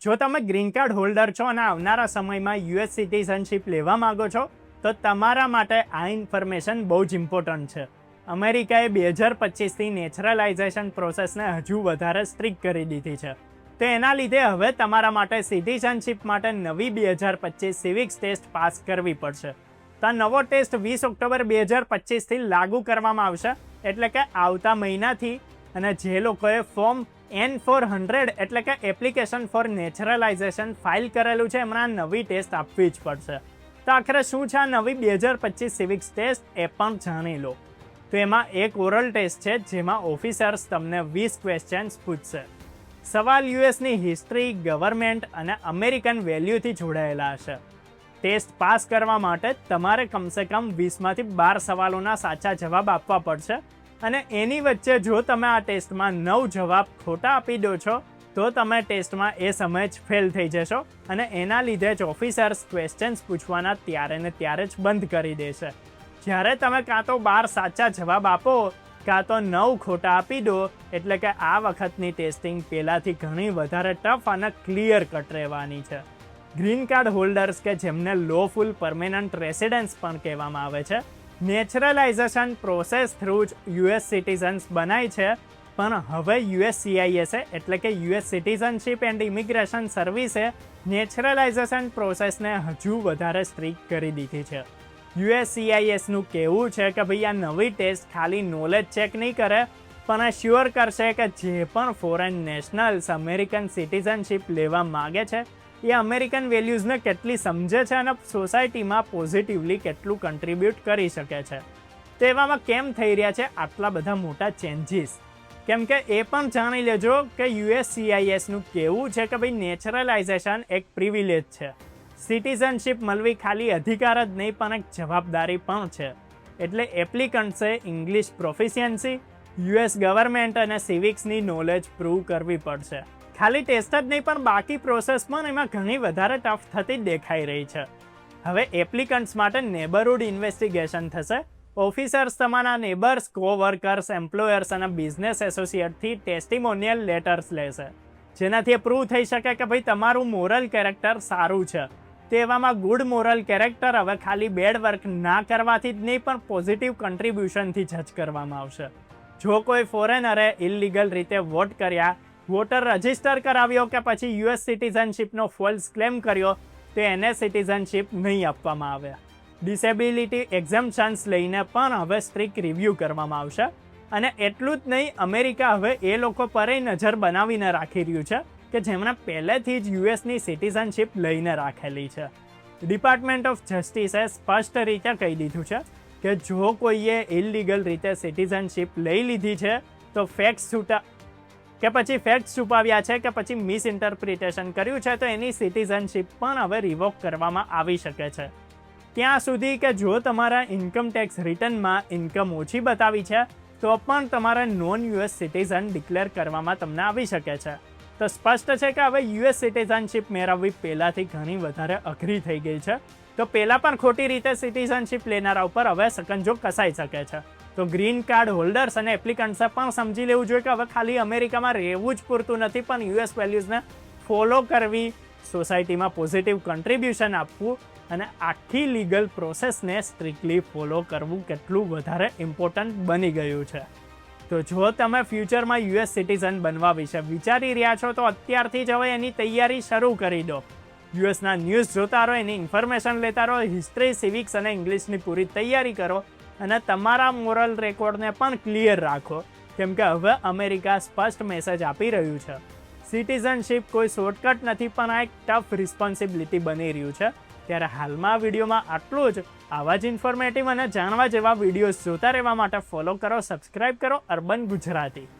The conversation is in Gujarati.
જો તમે ગ્રીન કાર્ડ હોલ્ડર છો અને આવનારા સમયમાં યુએસ સિટીઝનશીપ લેવા માંગો છો તો તમારા માટે આ ઇન્ફોર્મેશન બહુ જ ઇમ્પોર્ટન્ટ છે. અમેરિકાએ 2025થી નેચરલાઇઝેશન પ્રોસેસને હજુ વધારે સ્ટ્રિક્ટ કરી દીધી છે. તો એના લીધે હવે તમારા માટે સિટીઝનશીપ માટે નવી 2025 સિવિક્સ ટેસ્ટ પાસ કરવી પડશે. તો આ નવો ટેસ્ટ 20 ઓક્ટોબર 2025થી લાગુ કરવામાં આવશે, એટલે કે આવતા મહિનાથી. અને જે લોકોએ ફોર્મ N400 એટલે કે એપ્લિકેશન ફોર નેચરલાઇઝેશન ફાઇલ કરેલું છે એમણે આ નવી ટેસ્ટ આપવી જ પડશે. તો આખરે શું છે આ નવી 2025 સિવિક્સ ટેસ્ટ એ પણ જાણી લો. તો એમાં એક ઓરલ ટેસ્ટ છે જેમાં ઓફિસર્સ તમને 20 ક્વેશ્ચન્સ પૂછશે. સવાલ યુએસની હિસ્ટ્રી, ગવર્મેન્ટ અને અમેરિકન વેલ્યુથી જોડાયેલા હશે. ટેસ્ટ પાસ કરવા માટે તમારે કમસે કમ 20માંથી 12 સવાલોના સાચા જવાબ આપવા પડશે. અને એની વચ્ચે જો તમે આ ટેસ્ટમાં 9 જવાબ ખોટા આપી દો છો તો તમે ટેસ્ટમાં એ સમયે જ ફેલ થઈ જશો અને એના લીધે જ ઓફિસર્સ ક્વેશ્ચન્સ પૂછવાના ત્યારે ને ત્યારે જ બંધ કરી દેશે. જ્યારે તમે કાં તો 12 સાચા જવાબ આપો કાં તો 9 ખોટા આપી દો, એટલે કે આ વખતની ટેસ્ટિંગ પહેલાંથી ઘણી વધારે ટફ અને ક્લિયર કટ રહેવાની છે. ગ્રીન કાર્ડ હોલ્ડર્સ કે જેમને લોફુલ પરમેનન્ટ રેસિડન્સ પણ કહેવામાં આવે છે, નેચરલાઇઝેશન પ્રોસેસ થ્રુ જ યુએસ સિટીઝન્સ બનાય છે, પણ હવે USCIS એટલે કે યુએસ સિટીઝનશીપ એન્ડ ઇમિગ્રેશન સર્વિસે નેચરલાઇઝેશન પ્રોસેસને હજુ વધારે સ્ટ્રિક્ટ કરી દીધી છે. USCISનું કહેવું છે કે ભાઈ આ નવી ટેસ્ટ ખાલી નોલેજ ચેક નહીં કરે, પણ આ શ્યોર કરશે કે જે પણ ફોરેન નેશનલ્સ અમેરિકન સિટીઝનશીપ લેવા માગે છે એ અમેરિકન વેલ્યુઝને કેટલી સમજે છે અને સોસાયટીમાં પોઝિટિવલી કેટલું કન્ટ્રીબ્યુટ કરી શકે છે. તો એવામાં કેમ થઈ રહ્યા છે આટલા બધા મોટા ચેન્જીસ? કેમ કે એ પણ જાણી લેજો કે USCISનું કહેવું છે કે ભાઈ નેચરલાઇઝેશન એક પ્રિવિલેજ છે. સિટીઝનશીપ મળવી ખાલી અધિકાર જ નહીં પણ એક જવાબદારી પણ છે. એટલે એપ્લિકન્ટ્સે ઇંગ્લિશ પ્રોફિશિયન્સી, યુએસ ગવર્મેન્ટ અને સિવિક્સની નોલેજ પ્રૂવ કરવી પડશે. ખાલી ટેસ્ટ જ નહીં પણ બાકી પ્રોસેસ પણ એમાં ઘણી વધારે ટફ થતી દેખાઈ રહી છે. હવે એપ્લિકન્ટ્સ માટે નેબરહુડ ઇન્વેસ્ટિગેશન થશે. ઓફિસર્સ તમારા નેબર્સ, કોવર્કર્સ, એમ્પ્લોયર્સ અને બિઝનેસ એસોસિએટથી ટેસ્ટિમોનિયલ લેટર્સ લેશે, જેનાથી એ પ્રૂવ થઈ શકે કે ભાઈ તમારું મોરલ કેરેક્ટર સારું છે. તેવામાં ગુડ મોરલ કેરેક્ટર હવે ખાલી બેડ વર્ક ના કરવાથી જ નહીં પણ પોઝિટિવ કન્ટ્રીબ્યુશનથી જજ કરવામાં આવશે. જો કોઈ ફોરેનરે ઇલીગલ રીતે વોટ કર્યા, વોટર રજિસ્ટર કરાવ્યો કે પછી યુએસ સિટીઝનશીપનો ફોલ્સ ક્લેમ કર્યો તો એને સિટીઝનશીપ નહીં આપવામાં આવે. ડિસેબિલિટી એક્ઝમ્પશન્સ લઈને પણ હવે સ્ટ્રિક્ટ રિવ્યૂ કરવામાં આવશે. અને એટલું જ નહીં, અમેરિકા હવે એ લોકો પર નજર બનાવીને રાખી રહ્યું છે કે જેમણે પહેલેથી જ યુએસની સિટીઝનશીપ લઈને રાખેલી છે. ડિપાર્ટમેન્ટ ઓફ જસ્ટિસે સ્પષ્ટ રીતે કહી દીધું છે કે જો કોઈએ ઇલીગલ રીતે સિટીઝનશીપ લઈ લીધી છે તો ફેક્ટ્સ છુપાવ્યા છે કે પછી મિસઇન્ટરપ્રિટેશન કર્યું છે તો એની સિટીઝનશીપ પણ હવે રિવોક કરવામાં આવી શકે છે. ત્યાં સુધી કે જો તમારા ઇન્કમ ટેક્સ રિટર્નમાં ઇન્કમ ઓછી બતાવી છે તો પણ તમારે નોન યુએસ સિટીઝન ડિક્લેર કરવામાં તમને આવી શકે છે. તો સ્પષ્ટ છે કે હવે યુએસ સિટીઝનશીપ મેળવવી પહેલાંથી ઘણી વધારે અઘરી થઈ ગઈ છે. તો પહેલાં પણ ખોટી રીતે સિટીઝનશીપ લેનારા ઉપર હવે સકંજો કસાઈ શકે છે. તો ગ્રીન કાર્ડ હોલ્ડર્સ અને એપ્લિકન્ટ્સે પણ સમજી લેવું જોઈએ કે હવે ખાલી અમેરિકામાં રહેવું જ પૂરતું નથી પણ યુએસ વેલ્યુઝને ફોલો કરવી, સોસાયટીમાં પોઝિટિવ કન્ટ્રીબ્યુશન આપવું અને આખી લીગલ પ્રોસેસને સ્ટ્રિક્ટલી ફોલો કરવું કેટલું વધારે ઇમ્પોર્ટન્ટ બની ગયું છે. તો જો તમે ફ્યુચરમાં યુએસ સિટીઝન બનવા વિશે વિચારી રહ્યા છો તો અત્યારથી જ હવે એની તૈયારી શરૂ કરી દો. યુએસના ન્યૂઝ જોતા રહો, એની ઇન્ફોર્મેશન લેતા રહો, હિસ્ટ્રી, સિવિક્સ અને ઇંગ્લિશની પૂરી તૈયારી કરો અને તમારા મોરલ રેકોર્ડને પણ ક્લિયર રાખો. કેમ કે હવે અમેરિકા સ્પષ્ટ મેસેજ આપી રહ્યું છે, સિટીઝનશીપ કોઈ શોર્ટકટ નથી પણ આ એક ટફ રિસ્પોન્સિબિલિટી બની રહ્યું છે. ત્યારે હાલમાં આ વિડીયોમાં આટલું જ. આવા જ ઇન્ફોર્મેટિવ અને જાણવા જેવા વિડીયોઝ જોતા રહેવા માટે ફોલો કરો, સબસ્ક્રાઇબ કરો અર્બન ગુજરાતી.